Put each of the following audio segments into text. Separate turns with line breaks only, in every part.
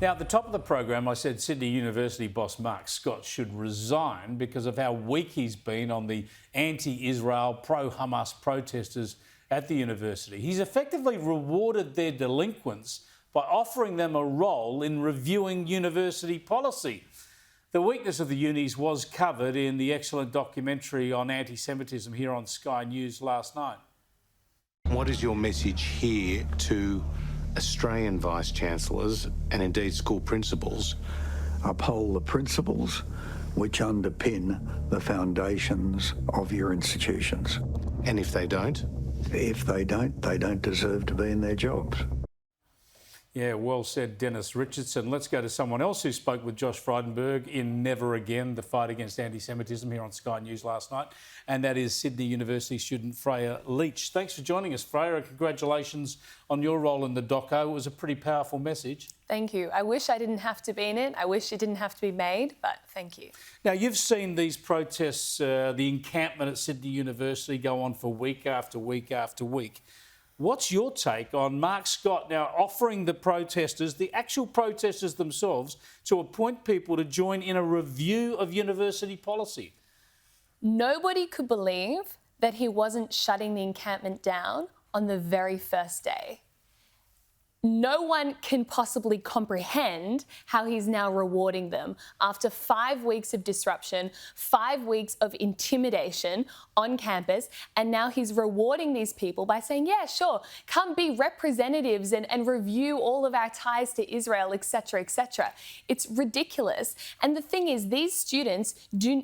Now, at the top of the program, I said Sydney University boss Mark Scott should resign because of how weak he's been on the anti-Israel, pro-Hamas protesters at the university. He's effectively rewarded their delinquents by offering them a role in reviewing university policy. The weakness of the unis was covered in the excellent documentary on anti-Semitism here on Sky News last night.
What is your message here to Australian Vice-Chancellors and indeed school principals?
Uphold the principles which underpin the foundations of your institutions.
And if they don't?
If they don't deserve to be in their jobs.
Yeah, well said, Dennis Richardson. Let's go to someone else who spoke with Josh Frydenberg in Never Again, the fight against anti-Semitism here on Sky News last night, and that is Sydney University student Freya Leach. Thanks for joining us, Freya, and congratulations on your role in the doco. It was a pretty powerful message.
Thank you. I wish I didn't have to be in it. I wish it didn't have to be made, but thank you.
Now, you've seen these protests, the encampment at Sydney University go on for week after week after week. What's your take on Mark Scott now offering the protesters, the actual protesters themselves, to appoint people to join in a review of university policy?
Nobody could believe that he wasn't shutting the encampment down on the very first day. No one can possibly comprehend how he's now rewarding them after 5 weeks of disruption, 5 weeks of intimidation on campus, and now he's rewarding these people by saying, yeah, sure, come be representatives and review all of our ties to Israel, etc., etc. It's ridiculous. And the thing is, these students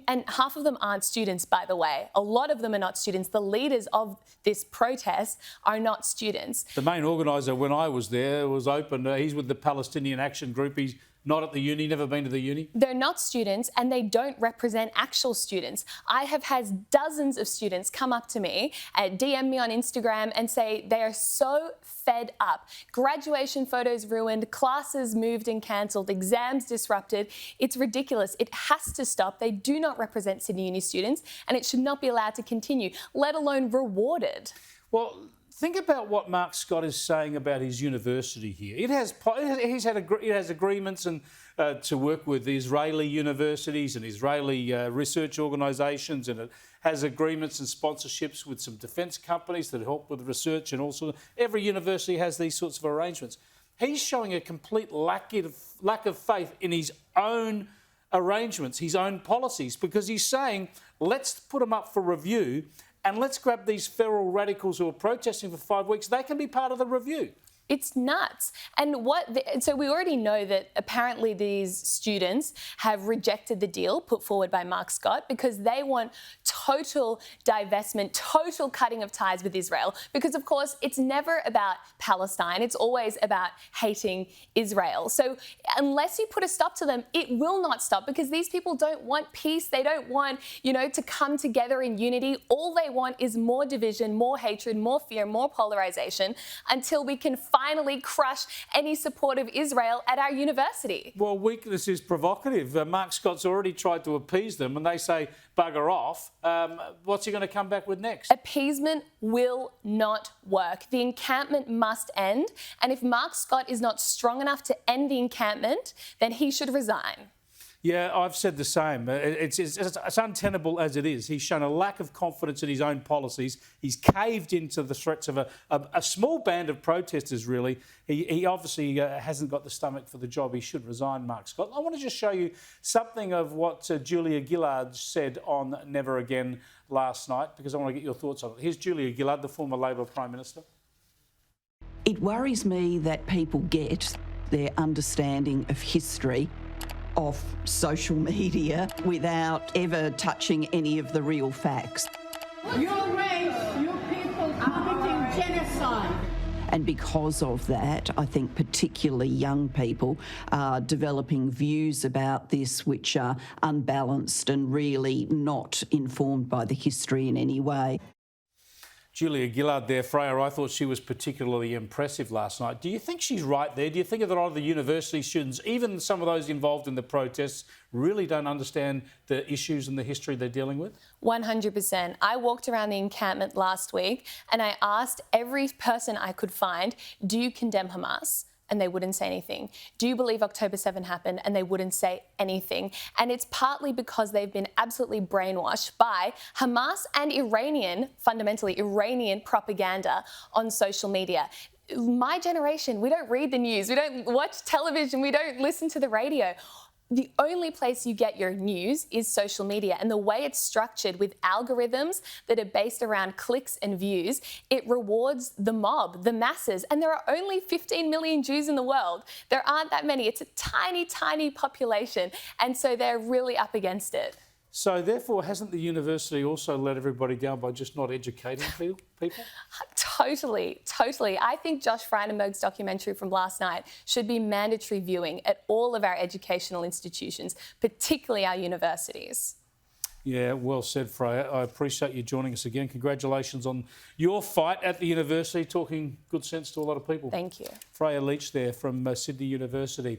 and half of them aren't students, by the way. A lot of them are not students. The leaders of this protest are not students.
The main organiser, when I was there, was open. He's with the Palestinian Action Group. He's not at the uni, never been to the uni.
They're not students and they don't represent actual students. I have had dozens of students come up to me, DM me on Instagram and say they are so fed up. Graduation photos ruined, classes moved and cancelled, exams disrupted. It's ridiculous. It has to stop. They do not represent Sydney Uni students and it should not be allowed to continue, let alone rewarded.
Well, think about what Mark Scott is saying about his university here. It has agreements and to work with Israeli universities and Israeli research organisations, and it has agreements and sponsorships with some defence companies that help with research and also every university has these sorts of arrangements. He's showing a complete lack of faith in his own arrangements, his own policies, because he's saying, let's put them up for review and let's grab these feral radicals who are protesting for 5 weeks. They can be part of the review.
It's nuts. And so we already know that apparently these students have rejected the deal put forward by Mark Scott because they want total divestment, total cutting of ties with Israel. Because, of course, it's never about Palestine. It's always about hating Israel. So unless you put a stop to them, it will not stop because these people don't want peace. They don't want, to come together in unity. All they want is more division, more hatred, more fear, more polarisation until we can finally crush any support of Israel at our university.
Well, weakness is provocative. Mark Scott's already tried to appease them and they say, bugger off. What's he going to come back with next?
Appeasement will not work. The encampment must end. And if Mark Scott is not strong enough to end the encampment, then he should resign.
Yeah, I've said the same. It's untenable as it is. He's shown a lack of confidence in his own policies. He's caved into the threats of a small band of protesters, really. He obviously hasn't got the stomach for the job. He should resign, Mark Scott. I want to just show you something of what Julia Gillard said on Never Again last night, because I want to get your thoughts on it. Here's Julia Gillard, the former Labor Prime Minister.
It worries me that people get their understanding of history off social media without ever touching any of the real facts.
Your race, your people committing genocide.
And because of that, I think particularly young people are developing views about this which are unbalanced and really not informed by the history in any way.
Julia Gillard there, Freya, I thought she was particularly impressive last night. Do you think she's right there? Do you think that a lot of the university students, even some of those involved in the protests, really don't understand the issues and the history they're dealing with?
100%. I walked around the encampment last week and I asked every person I could find, do you condemn Hamas? and they wouldn't say anything? Do you believe October 7 happened and they wouldn't say anything? And it's partly because they've been absolutely brainwashed by Hamas and fundamentally Iranian propaganda on social media. My generation, we don't read the news, we don't watch television, we don't listen to the radio. The only place you get your news is social media, and the way it's structured with algorithms that are based around clicks and views, it rewards the mob, the masses, and there are only 15 million Jews in the world. There aren't that many. It's a tiny, tiny population, and so they're really up against it.
So therefore, hasn't the university also let everybody down by just not educating people?
Totally, totally. I think Josh Frydenberg's documentary from last night should be mandatory viewing at all of our educational institutions, particularly our universities.
Yeah, well said, Freya. I appreciate you joining us again. Congratulations on your fight at the university, talking good sense to a lot of people.
Thank you.
Freya Leach there from Sydney University.